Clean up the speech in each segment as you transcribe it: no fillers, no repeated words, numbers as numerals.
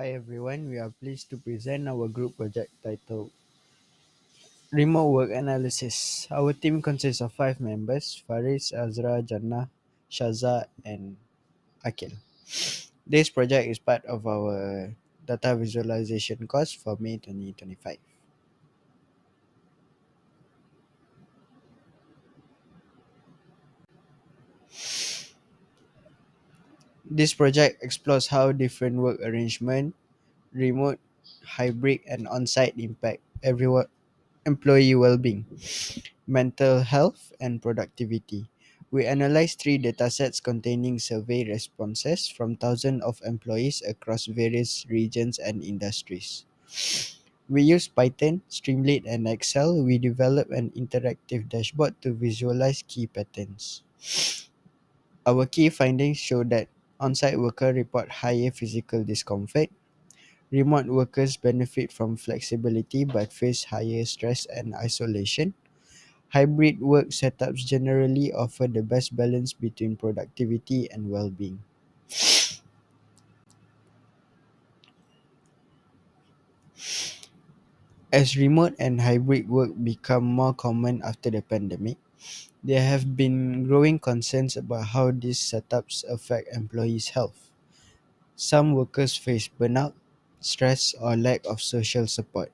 Hi everyone, we are pleased to present our group project titled Remote Work Analysis. Our team consists of 5 members: Faris, Azra, Jannah, Shaza, and Akil. This project is part of our data visualization course for May 2025. This project explores how different work arrangement, remote, hybrid, and on-site impact everyone employee well-being, mental health, and productivity. We analyzed three datasets containing survey responses from thousands of employees across various regions and industries. We used Python, Streamlit, and Excel. We developed an interactive dashboard to visualize key patterns. Our key findings show that on-site workers report higher physical discomfort. Remote workers benefit from flexibility but face higher stress and isolation. Hybrid work setups generally offer the best balance between productivity and well being. As remote and hybrid work become more common after the pandemic, there have been growing concerns about how these setups affect employees' health. Some workers face burnout, stress, or lack of social support,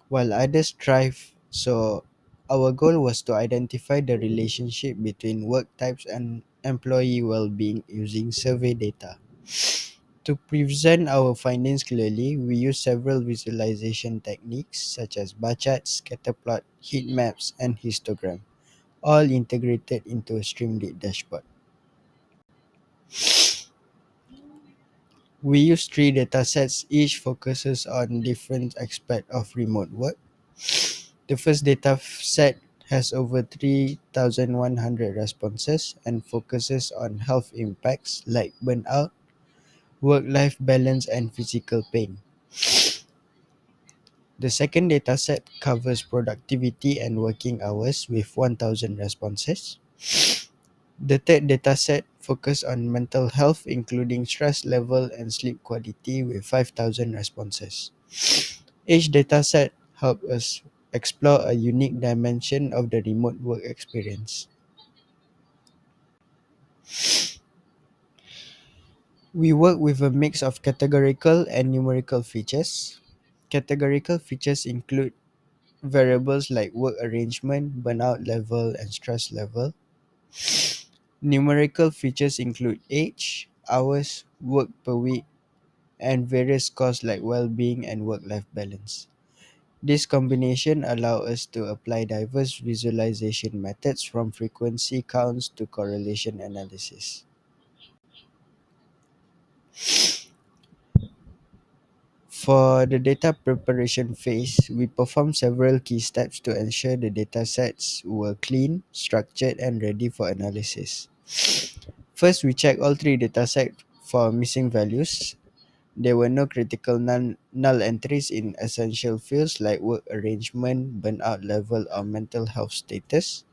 while others thrive. So, our goal was to identify the relationship between work types and employee well being using survey data. To present our findings clearly, we use several visualization techniques such as bar charts, scatter plot, heat maps, and histogram, all integrated into a Streamlit dashboard. We use three datasets, each focuses on different aspects of remote work. The first data set has over 3,100 responses and focuses on health impacts like burnout, work life balance, and physical pain. The second dataset covers productivity and working hours with 1,000 responses. The third dataset focuses on mental health, including stress level and sleep quality, with 5,000 responses. Each dataset helps us explore a unique dimension of the remote work experience. We work with a mix of categorical and numerical features. Categorical features include variables like work arrangement, burnout level, and stress level. Numerical features include age, hours, work per week, and various scores like well-being and work-life balance. This combination allows us to apply diverse visualization methods from frequency counts to correlation analysis. For the data preparation phase, we performed several key steps to ensure the datasets were clean, structured, and ready for analysis. First, we checked all three datasets for missing values. There were no critical null entries in essential fields like work arrangement, burnout level, or mental health status.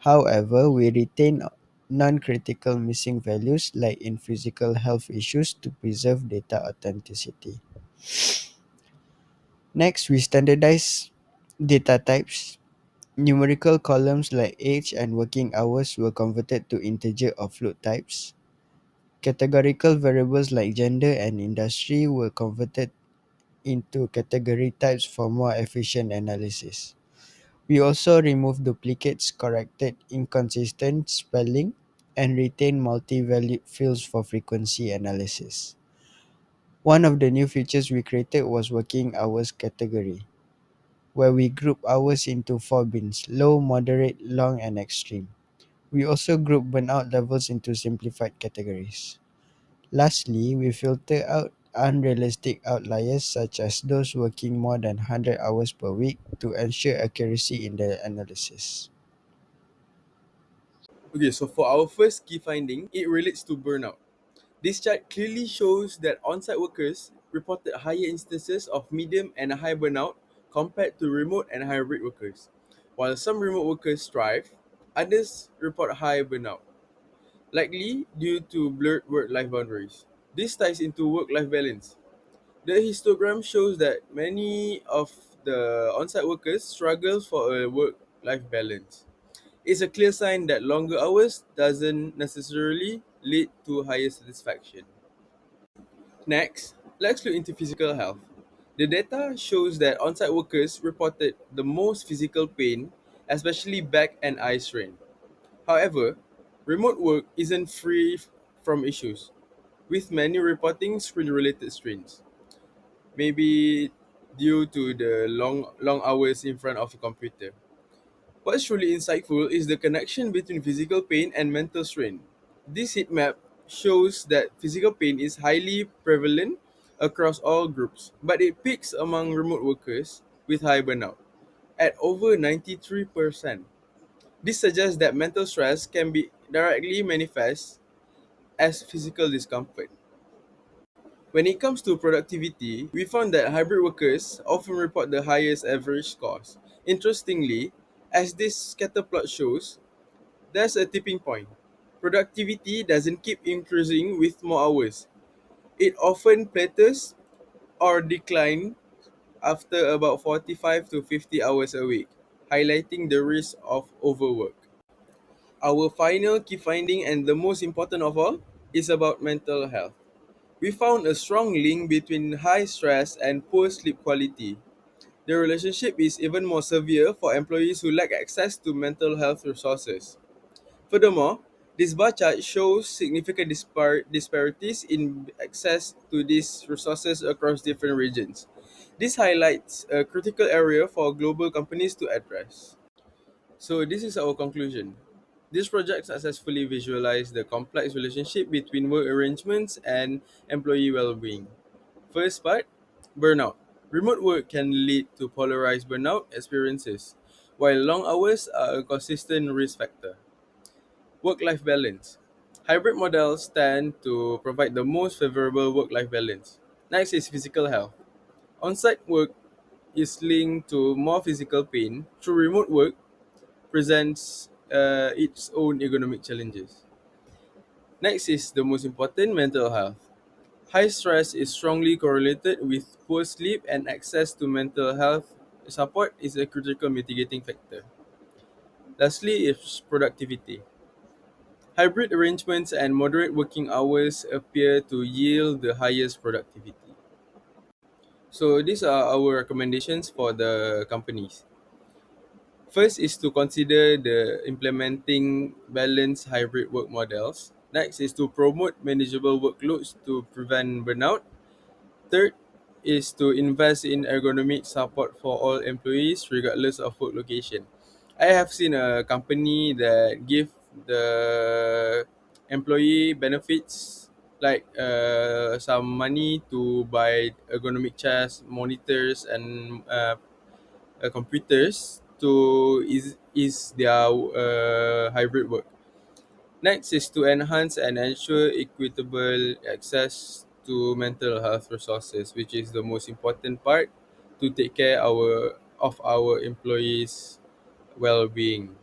However, we retain non-critical missing values like in physical health issues to preserve data authenticity. Next, we standardize data types. Numerical columns like age and working hours were converted to integer or float types. Categorical variables like gender and industry were converted into category types for more efficient analysis. We also removed duplicates, corrected inconsistent spelling, and retained multi-valued fields for frequency analysis. One of the new features we created was working hours category, where we group hours into four bins: low, moderate, long, and extreme. We also group burnout levels into simplified categories. Lastly, we filter out unrealistic outliers such as those working more than 100 hours per week to ensure accuracy in the analysis. Okay, so for our first key finding, it relates to burnout. This chart clearly shows that on-site workers reported higher instances of medium and high burnout compared to remote and hybrid workers. While some remote workers thrive, others report high burnout, likely due to blurred work-life boundaries. This ties into work-life balance. The histogram shows that many of the on-site workers struggle for a work-life balance. It's a clear sign that longer hours doesn't necessarily lead to higher satisfaction. Next, let's look into physical health. The data shows that on-site workers reported the most physical pain, especially back and eye strain. However, remote work isn't free from issues, with many reporting screen-related strains, maybe due to the long hours in front of a computer. What's truly insightful is the connection between physical pain and mental strain. This heat map shows that physical pain is highly prevalent across all groups, but it peaks among remote workers with high burnout at over 93%. This suggests that mental stress can be directly manifest as physical discomfort. When it comes to productivity, we found that hybrid workers often report the highest average scores. Interestingly, as this scatter plot shows, there's a tipping point. Productivity doesn't keep increasing with more hours. It often plateaus or declines after about 45 to 50 hours a week, highlighting the risk of overwork. Our final key finding, and the most important of all, is about mental health. We found a strong link between high stress and poor sleep quality. The relationship is even more severe for employees who lack access to mental health resources. Furthermore, this bar chart shows significant disparities in access to these resources across different regions. This highlights a critical area for global companies to address. So, this is our conclusion. This project successfully visualized the complex relationship between work arrangements and employee well being. First part, burnout. Remote work can lead to polarized burnout experiences, while long hours are a consistent risk factor. Work life balance. Hybrid models tend to provide the most favorable work life balance. Next is physical health. On site work is linked to more physical pain, through remote work presents its own economic challenges. Next is the most important, mental health. High stress is strongly correlated with poor sleep, and access to mental health support is a critical mitigating factor. Lastly, is productivity. Hybrid arrangements and moderate working hours appear to yield the highest productivity. So these are our recommendations for the companies. First is to consider the implementing balanced hybrid work models. Next is to promote manageable workloads to prevent burnout. Third is to invest in ergonomic support for all employees regardless of work location. I have seen a company that give the employee benefits like some money to buy ergonomic chairs, monitors, and computers to ease their hybrid work. Next is to enhance and ensure equitable access to mental health resources, which is the most important part to take care of our employees' well-being.